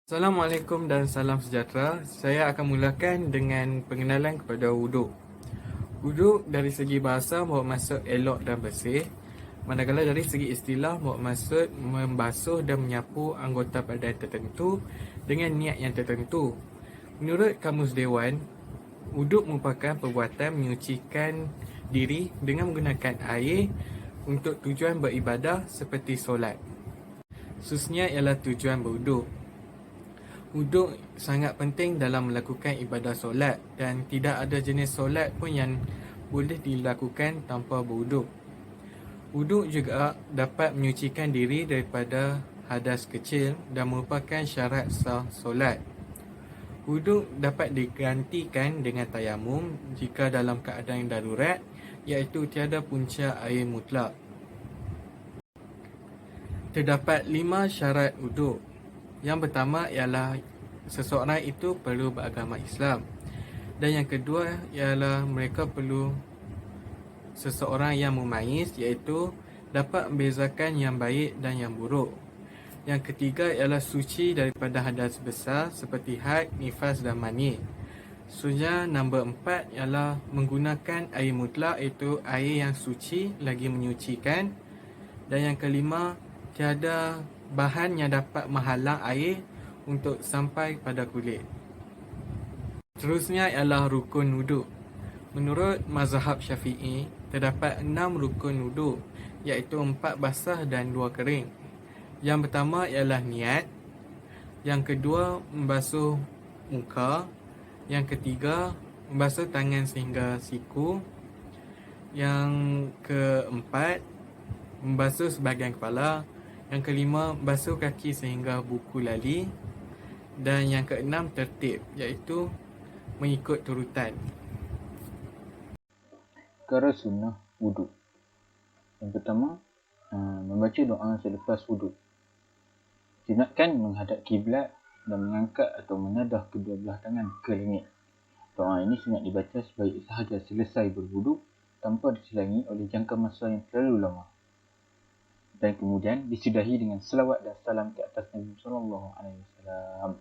Assalamualaikum dan salam sejahtera. Saya akan mulakan dengan pengenalan kepada wuduk. Wuduk dari segi bahasa bermaksud elok dan bersih, manakala dari segi istilah bermaksud membasuh dan menyapu anggota badan tertentu dengan niat yang tertentu. Menurut Kamus Dewan, wuduk merupakan perbuatan menyucikan diri dengan menggunakan air untuk tujuan beribadah seperti solat. Khususnya ialah tujuan berwuduk. Wuduk sangat penting dalam melakukan ibadah solat dan tidak ada jenis solat pun yang boleh dilakukan tanpa berwuduk. Wuduk juga dapat menyucikan diri daripada hadas kecil dan merupakan syarat sah solat. Wuduk dapat digantikan dengan tayamum jika dalam keadaan darurat, iaitu tiada punca air mutlak. Terdapat 5 syarat wuduk. Yang pertama ialah seseorang itu perlu beragama Islam. Dan yang kedua ialah mereka perlu seseorang yang mumayyiz, iaitu dapat membezakan yang baik dan yang buruk. Yang ketiga ialah suci daripada hadas besar seperti haid, nifas dan mani. Seterusnya nombor 4 ialah menggunakan air mutlak, iaitu air yang suci lagi menyucikan. Dan yang kelima, tiada bahan yang dapat menghalang air untuk sampai pada kulit. Seterusnya ialah rukun wuduk. Menurut mazhab Syafi'i, terdapat 6 rukun wuduk, iaitu 4 basah dan 2 kering. Yang pertama ialah niat. Yang kedua, membasuh muka. Yang ketiga, membasuh tangan sehingga siku. Yang keempat, membasuh sebahagian kepala. Yang kelima, membasuh kaki sehingga buku lali. Dan yang keenam, tertib, iaitu mengikut turutan. Perkara sunnah wuduk. Yang pertama, membaca doa selepas wuduk. Sunatkan menghadap kiblat dan mengangkat atau menadah kedua belah tangan ke langit. Doa ini sunat dibaca sebaik sahaja selesai berwuduk tanpa diselangi oleh jangka masa yang terlalu lama. Dan kemudian disudahi dengan selawat dan salam ke atas Nabi sallallahu alaihi wasallam.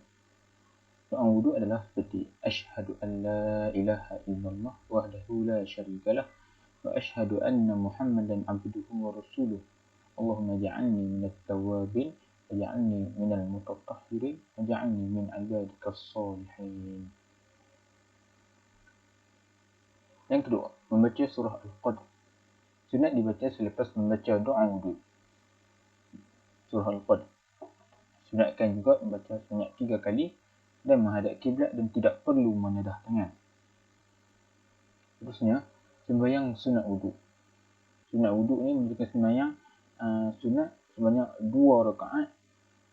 Doa wuduk adalah seperti asyhadu an la ilaha illallah wahdahu la syarikalah wa asyhadu anna Muhammadan abduhu wa rasuluh. Allahumma ja'alni minat tawabin waj'alni minal mutatahhirin waj'alni min ibadikas salihin. Yang kedua, membaca surah Al-Qadr. Sunat dibaca selepas membaca doa wuduk. Surah Al-Qadr. Sunatkan juga membaca sebanyak 3 kali dan menghadap kiblat dan tidak perlu menadah tangan. Terusnya, sembahyang sunat wuduk. Sunat wuduk ni merupakan sembahyang sunat sebanyak 2 rakaat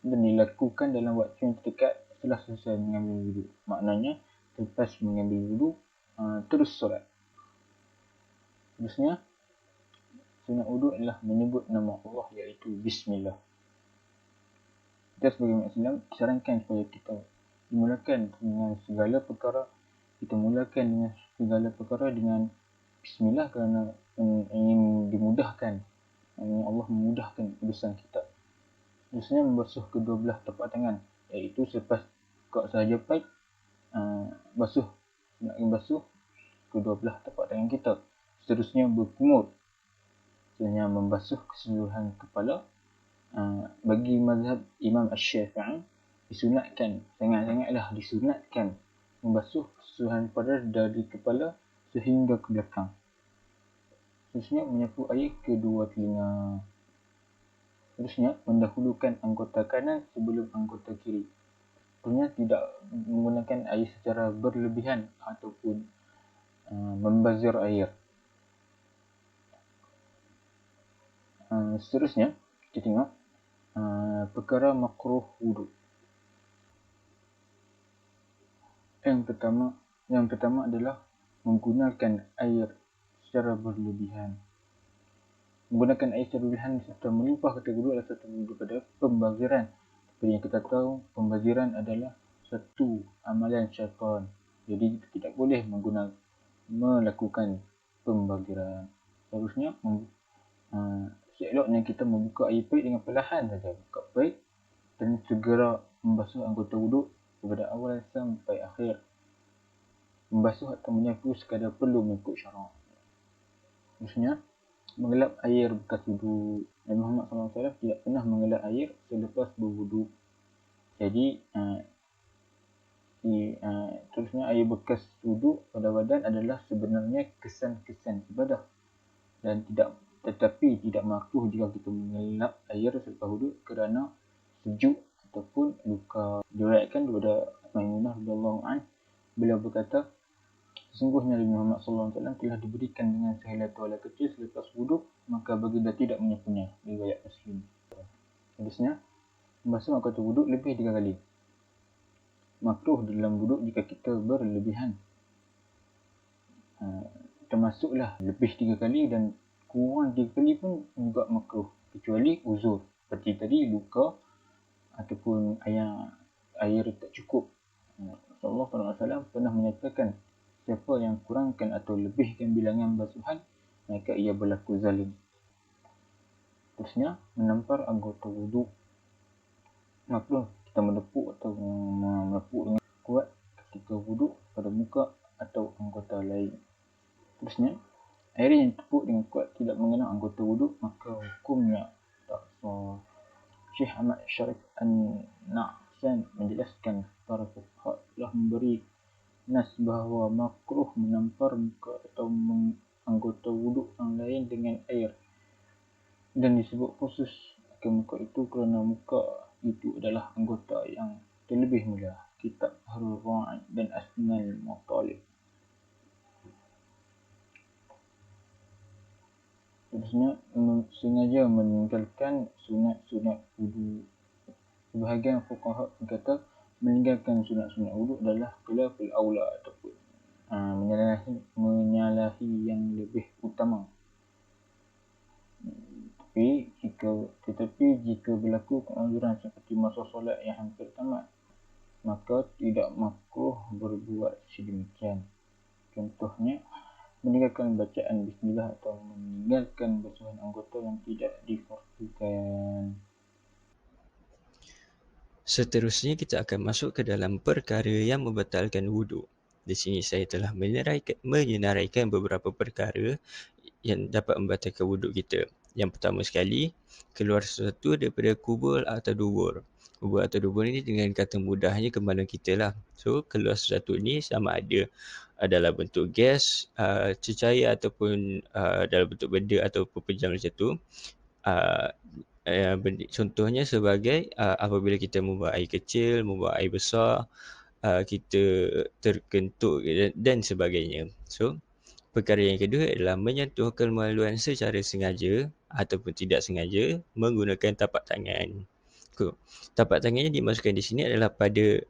dan dilakukan dalam waktu yang terdekat setelah selesai mengambil wuduk. Maknanya, lepas mengambil wuduk, terus solat. Terusnya, sunat wuduk adalah menyebut nama Allah, iaitu Bismillah. Kita sebagai umat Islam disarankan supaya kita mulakan dengan segala perkara dengan Bismillah kerana ingin dimudahkan, ingin Allah memudahkan urusan kita. Terusnya membasuh kedua belah tapak tangan, iaitu selepas buka sahaja paip, basuh kedua belah tapak tangan kita. Seterusnya berkumur, seterusnya membasuh keseluruhan kepala. Bagi mazhab Imam Asy-Syafi'i disunatkan, sangat-sangatlah disunatkan membasuh keseluruhan kepala dari kepala sehingga ke belakang. Terusnya menyapu air kedua telinga. Terusnya mendahulukan anggota kanan sebelum anggota kiri. Terusnya tidak menggunakan air secara berlebihan ataupun membazir air. Seterusnya kita tengok perkara makruh wuduk. Yang pertama adalah menggunakan air secara berlebihan. Menggunakan air secara berlebihan serta melimpah kata guru adalah satu daripada pembaziran. Seperti yang kita tahu, pembaziran adalah satu amalan syaitan. Jadi kita tidak boleh melakukan pembaziran. Seharusnya seeloknya kita membuka air paip dengan perlahan saja. Buka paip dan segera membasuh anggota wuduk daripada awal sampai akhir. Membasuh atau menyapu sekadar perlu mengikut syarak. Maksudnya, mengelap air bekas wuduk. Nabi Muhammad SAW tidak pernah mengelap air selepas berwuduk. Jadi, terusnya air bekas wuduk pada badan adalah sebenarnya kesan-kesan ibadah dan tetapi tidak makruh jika kita mengelap air selepas wuduk kerana sejuk ataupun luka. Diriwayatkan daripada Maimunah radhiyallahu anha, beliau berkata, sesungguhnya Nabi Muhammad SAW telah diberikan dengan sehelai tuala kecil selepas wuduk, maka baginda tidak menyapunya. Riwayat Muslim. Hadisnya, membasuh anggota wuduk lebih 3 kali. Makruh dalam wuduk jika kita berlebihan. Termasuklah lebih 3 kali dan kurang 3 kali pun juga makruh, kecuali uzur seperti tadi, luka ataupun air tak cukup. Rasulullah SAW pernah menyatakan, siapa yang kurangkan atau lebihkan bilangan basuhan, maka ia berlaku zalim. Terusnya, menampar anggota wuduk. Makruh kita menepuk atau menepuk dengan kuat ketika wuduk pada muka atau anggota lain. Terusnya, air yang ditepuk dengan kuat tidak mengenai anggota wuduk, maka hukumnya tak sah. Syekh Ahmad Syarif An-Na'san menjelaskan para fuqaha telah memberi nas bahawa makruh menampar muka atau anggota wuduk yang lain dengan air, dan disebut khusus ke muka itu kerana muka itu adalah anggota yang terlebih mulia. Kitab Harul Ra'id dan Asnal Matalib. Terusnya, sengaja meninggalkan sunat-sunat wuduk. Sebahagian fuqaha berkata meninggalkan sunat-sunat wuduk adalah khilaful aula ataupun menyalahi yang lebih utama. Tetapi jika berlaku keuzuran seperti masa solat yang hampir tamat, maka tidak makruh berbuat sedemikian. Contohnya, meninggalkan bacaan bismillah atau meninggalkan basuhan anggota yang tidak difardukan. Seterusnya kita akan masuk ke dalam perkara yang membatalkan wuduk. Di sini saya telah menyenaraikan beberapa perkara yang dapat membatalkan wuduk kita. Yang pertama sekali, keluar sesuatu daripada kubur atau dubur. Kubur atau dubur ini dengan kata mudahnya kemaluan kita lah. So, keluar sesuatu ni sama ada dalam bentuk gas, cecair ataupun dalam bentuk benda atau pepejam macam tu. Contohnya sebagai apabila kita membuang air kecil, membuang air besar, kita terkentuk dan sebagainya. So, perkara yang kedua adalah menyentuh kemaluan secara sengaja ataupun tidak sengaja menggunakan tapak tangan. Tapak tangan yang dimasukkan di sini adalah pada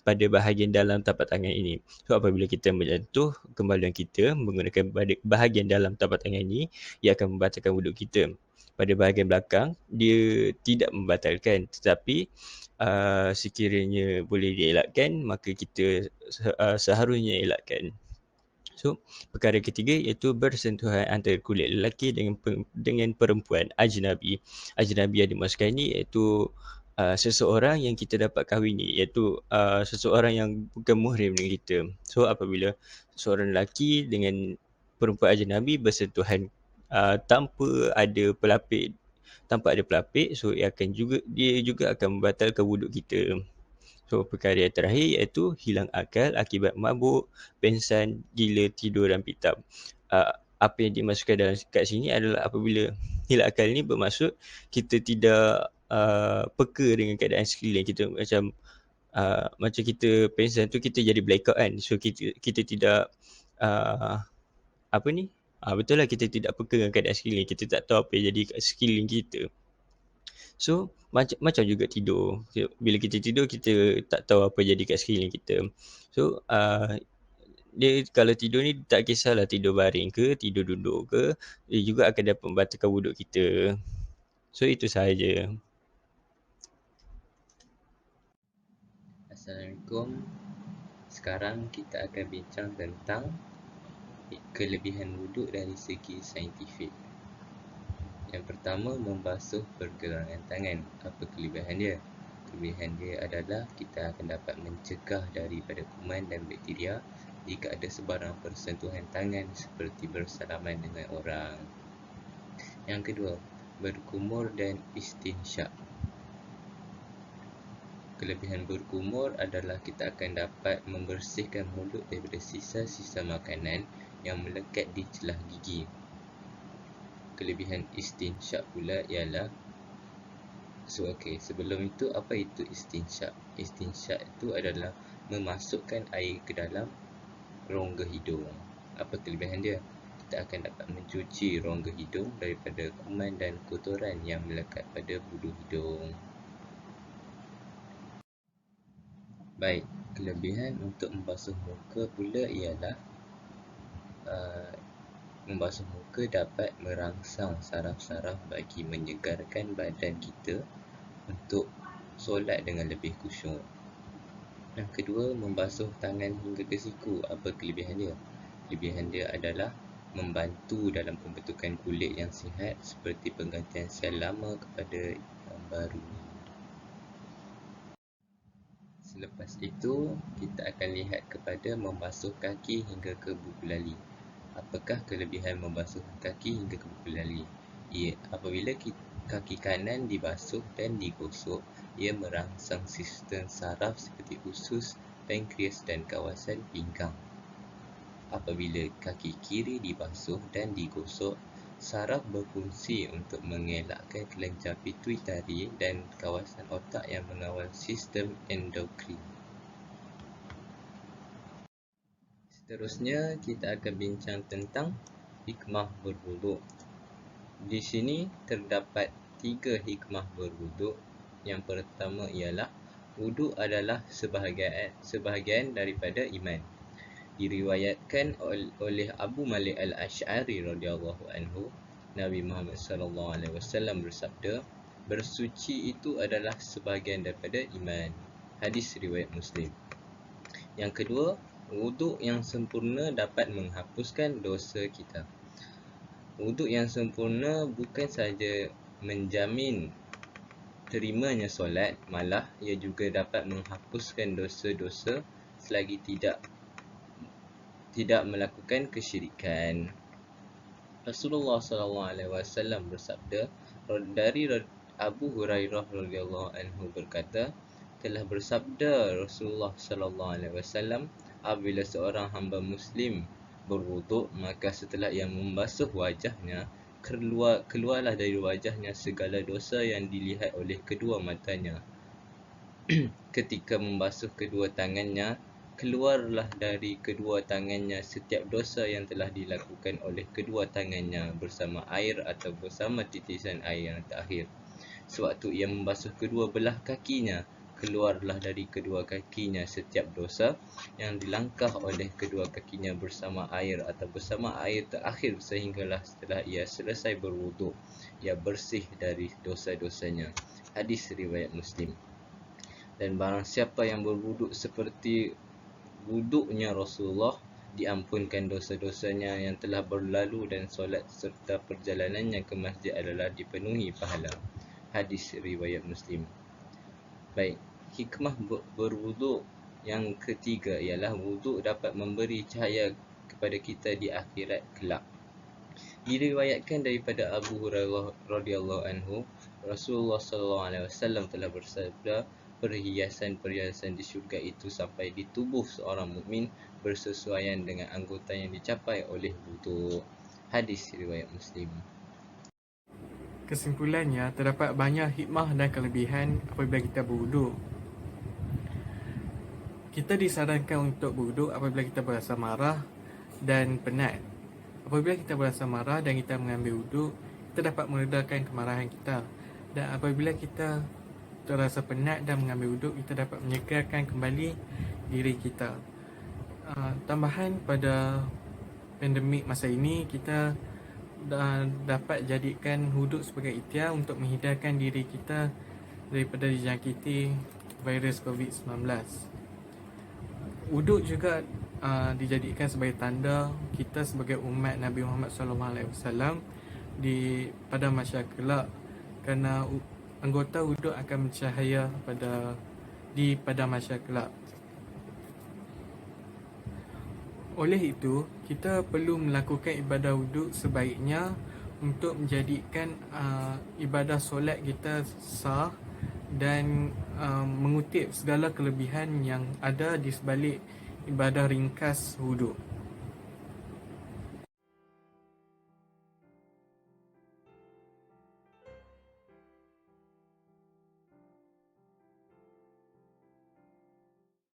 pada bahagian dalam tapak tangan ini. So, apabila kita menyentuh kemaluan kita menggunakan bahagian dalam tapak tangan ini, ia akan membatalkan wuduk kita. Pada bahagian belakang, dia tidak membatalkan, tetapi sekiranya boleh dielakkan, maka kita seharusnya elakkan. So, perkara ketiga iaitu bersentuhan antara kulit lelaki dengan perempuan ajnabi. Ajnabi yang dimaksudkan ini iaitu seseorang yang kita dapat kahwini, iaitu seseorang yang bukan muhrim dengan kita. So, apabila seorang lelaki dengan perempuan ajnabi bersentuhan tanpa ada pelapik, so dia juga akan membatalkan wuduk kita. So, perkara yang terakhir iaitu hilang akal akibat mabuk, pengsan, gila, tidur dan pitam. Apa yang dimasukkan kat sini adalah apabila hilang akal ni bermaksud kita tidak peka dengan keadaan sekeliling kita, macam kita pengsan tu kita jadi blackout kan. So, kita tidak betul lah, kita tidak peka dengan keadaan sekeliling, kita tak tahu apa yang jadi kat sekeliling kita. So, macam juga tidur. Bila kita tidur, kita tak tahu apa jadi kat sekeliling kita. So, dia kalau tidur ni tak kisahlah tidur baring ke, tidur duduk ke, dia juga akan dapat membatalkan wuduk kita. So, itu sahaja. Assalamualaikum. Sekarang kita akan bincang tentang kelebihan wuduk dari segi saintifik. Yang pertama, membasuh pergelangan tangan. Apa kelebihan dia? Kelebihan dia adalah kita akan dapat mencegah daripada kuman dan bakteria jika ada sebarang persentuhan tangan seperti bersalaman dengan orang. Yang kedua, berkumur dan istinsyak. Kelebihan berkumur adalah kita akan dapat membersihkan mulut daripada sisa-sisa makanan yang melekat di celah gigi. Kelebihan istinsyak pula ialah sebelum itu, apa itu istinsyak? Istinsyak itu adalah memasukkan air ke dalam rongga hidung. Apa kelebihan dia? Kita akan dapat mencuci rongga hidung daripada kuman dan kotoran yang melekat pada bulu hidung. Baik, kelebihan untuk membasuh muka pula ialah membasuh muka dapat merangsang saraf-saraf bagi menyegarkan badan kita untuk solat dengan lebih khusyuk. Yang kedua, membasuh tangan hingga ke siku. Apa kelebihan dia? Kelebihan dia adalah membantu dalam pembentukan kulit yang sihat seperti penggantian sel lama kepada yang baru. Selepas itu, kita akan lihat kepada membasuh kaki hingga ke buku lali. Apakah kelebihan membasuh kaki hingga ke buku lali? Apabila kaki kanan dibasuh dan digosok, ia merangsang sistem saraf seperti usus, pankreas dan kawasan pinggang. Apabila kaki kiri dibasuh dan digosok, saraf berfungsi untuk mengelakkan kelenjar pituitari dan kawasan otak yang mengawal sistem endokrin. Seterusnya, kita akan bincang tentang hikmah berwuduk. Di sini terdapat 3 hikmah berwuduk. Yang pertama ialah wuduk adalah sebahagian daripada iman. Diriwayatkan oleh Abu Malik Al-Asy'ari radhiyallahu anhu, Nabi Muhammad sallallahu alaihi wasallam bersabda, bersuci itu adalah sebahagian daripada iman. Hadis riwayat Muslim. Yang kedua, wuduk yang sempurna dapat menghapuskan dosa kita. Wuduk yang sempurna bukan sahaja menjamin terimanya solat, malah ia juga dapat menghapuskan dosa-dosa selagi tidak melakukan kesyirikan. Rasulullah SAW bersabda, dari Abu Hurairah radhiyallahu anhu berkata, telah bersabda Rasulullah SAW, apabila seorang hamba Muslim berwuduk, maka setelah ia membasuh wajahnya, keluarlah dari wajahnya segala dosa yang dilihat oleh kedua matanya. Ketika membasuh kedua tangannya, keluarlah dari kedua tangannya setiap dosa yang telah dilakukan oleh kedua tangannya bersama air atau bersama titisan air yang terakhir. Sewaktu ia membasuh kedua belah kakinya, keluarlah dari kedua kakinya setiap dosa yang dilangkah oleh kedua kakinya bersama air atau bersama air terakhir, sehinggalah setelah ia selesai berwuduk, ia bersih dari dosa-dosanya. Hadis riwayat Muslim. Dan barang siapa yang berwuduk seperti wuduknya Rasulullah, diampunkan dosa-dosanya yang telah berlalu, dan solat serta perjalanannya ke masjid adalah dipenuhi pahala. Hadis riwayat Muslim. Baik, hikmah berwuduk yang ketiga ialah wuduk dapat memberi cahaya kepada kita di akhirat kelak. Diriwayatkan daripada Abu Hurairah radhiyallahu anhu, Rasulullah SAW telah bersabda, perhiasan-perhiasan di syurga itu sampai di tubuh seorang mukmin bersesuaian dengan anggota yang dicapai oleh wuduk. Hadis riwayat Muslim. Kesimpulannya, terdapat banyak hikmah dan kelebihan apabila kita berwuduk. Kita disarankan untuk berwuduk apabila kita berasa marah dan penat. Apabila kita berasa marah dan kita mengambil wuduk, kita dapat meredakan kemarahan kita. Dan apabila kita terasa penat dan mengambil wuduk, kita dapat menyegarkan kembali diri kita. Tambahan, pada pandemik masa ini, kita dapat jadikan wuduk sebagai ikhtiar untuk menghindarkan diri kita daripada dijangkiti virus COVID-19. Wuduk juga dijadikan sebagai tanda kita sebagai umat Nabi Muhammad SAW di pada masyarakat kelak, kerana anggota wuduk akan bercahaya di pada masyarakat kelak. Oleh itu, kita perlu melakukan ibadah wuduk sebaiknya untuk menjadikan ibadah solat kita sah dan mengutip segala kelebihan yang ada di sebalik ibadah ringkas wuduk.